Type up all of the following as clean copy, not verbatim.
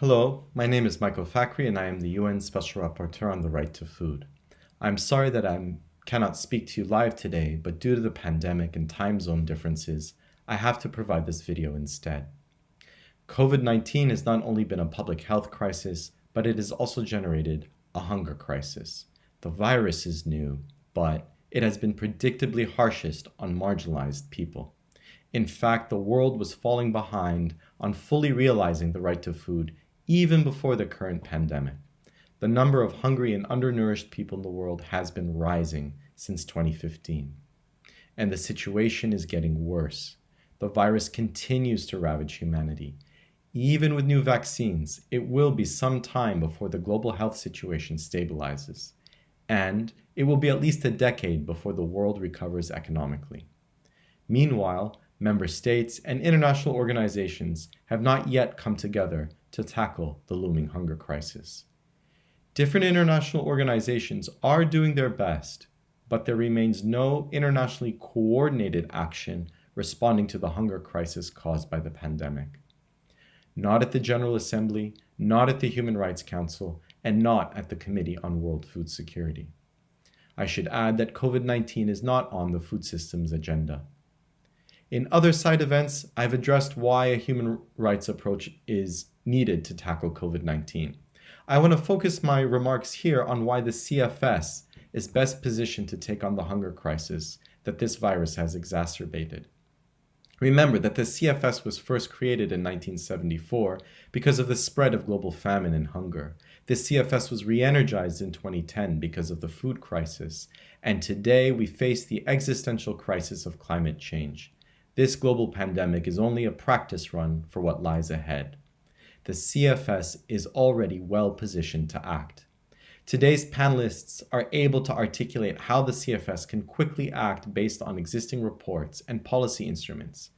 Hello, my name is Michael Fakri and I am the UN Special Rapporteur on the Right to Food. I'm sorry that I cannot speak to you live today, but due to the pandemic and time zone differences, I have to provide this video instead. COVID-19 has not only been a public health crisis, but it has also generated a hunger crisis. The virus is new, but it has been predictably harshest on marginalized people. In fact, the world was falling behind on fully realizing the right to food even before the current pandemic. The number of hungry and undernourished people in the world has been rising since 2015. And the situation is getting worse. The virus continues to ravage humanity. Even with new vaccines, it will be some time before the global health situation stabilizes. And it will be at least a decade before the world recovers economically. Meanwhile, member states and international organizations have not yet come together to tackle the looming hunger crisis. Different international organizations are doing their best, but there remains no internationally coordinated action responding to the hunger crisis caused by the pandemic. Not at the General Assembly, not at the Human Rights Council, and not at the Committee on World Food Security. I should add that COVID-19 is not on the food systems agenda. In other side events, I've addressed why a human rights approach is needed to tackle COVID-19. I want to focus my remarks here on why the CFS is best positioned to take on the hunger crisis that this virus has exacerbated. Remember that the CFS was first created in 1974 because of the spread of global famine and hunger. The CFS was re-energized in 2010 because of the food crisis, and today we face the existential crisis of climate change. This global pandemic is only a practice run for what lies ahead. The CFS is already well positioned to act. Today's panelists are able to articulate how the CFS can quickly act based on existing reports and policy instruments.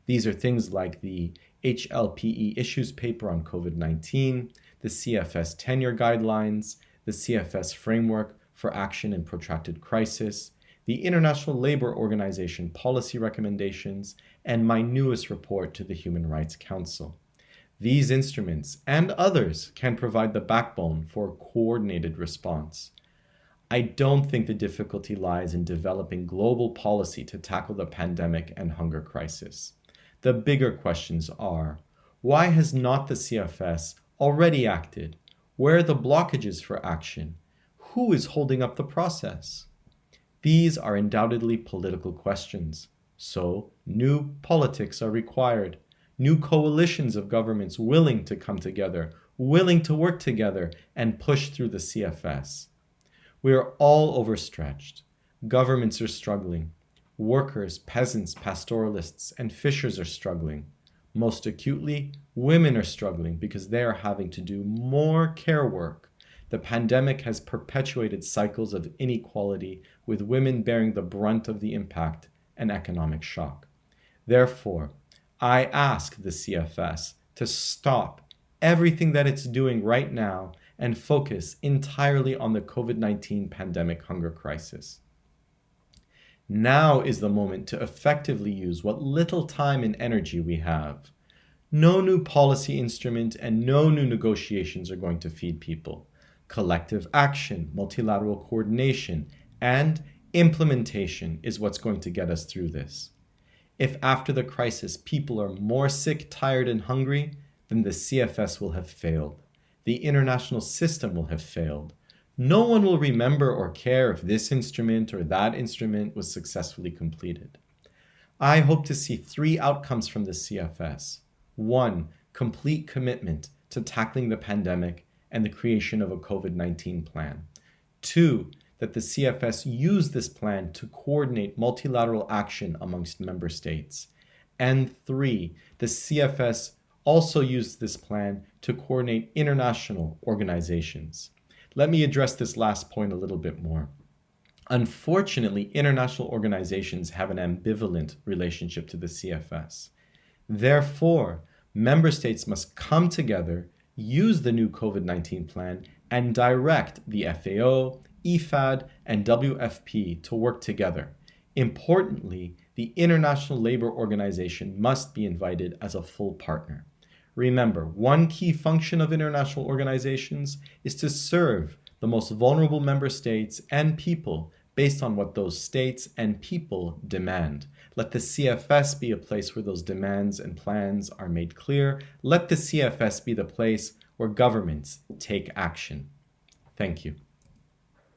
These are things like the HLPE issues paper on COVID-19, the CFS tenure guidelines, the CFS framework for action in protracted crisis, the International Labour Organization policy recommendations, and my newest report to the Human Rights Council. These instruments and others can provide the backbone for a coordinated response. I don't think the difficulty lies in developing global policy to tackle the pandemic and hunger crisis. The bigger questions are, why has not the CFS already acted? Where are the blockages for action? Who is holding up the process? These are undoubtedly political questions. So, new politics are required. New coalitions of governments willing to come together, willing to work together and push through the CFS. We are all overstretched. Governments are struggling. Workers, peasants, pastoralists, and fishers are struggling. Most acutely, women are struggling because they are having to do more care work. The pandemic has perpetuated cycles of inequality, with women bearing the brunt of the impact and economic shock. Therefore, I ask the CFS to stop everything that it's doing right now and focus entirely on the COVID-19 pandemic hunger crisis. Now is the moment to effectively use what little time and energy we have. No new policy instrument and no new negotiations are going to feed people. Collective action, multilateral coordination, and implementation is what's going to get us through this. If after the crisis people are more sick, tired, and hungry, then the CFS will have failed. The international system will have failed. No one will remember or care if this instrument or that instrument was successfully completed. I hope to see three outcomes from the CFS. 1. Complete commitment to tackling the pandemic and the creation of a COVID-19 plan. 2. That the CFS use this plan to coordinate multilateral action amongst member states. And 3. The CFS also use this plan to coordinate international organizations. Let me address this last point a little bit more. Unfortunately, international organizations have an ambivalent relationship to the CFS. Therefore, member states must come together, use the new COVID-19 plan, and direct the FAO, IFAD, and WFP to work together. Importantly, the International Labour Organization must be invited as a full partner. Remember, one key function of international organizations is to serve the most vulnerable member states and people based on what those states and people demand. Let the CFS be a place where those demands and plans are made clear. Let the CFS be the place where governments take action. Thank you.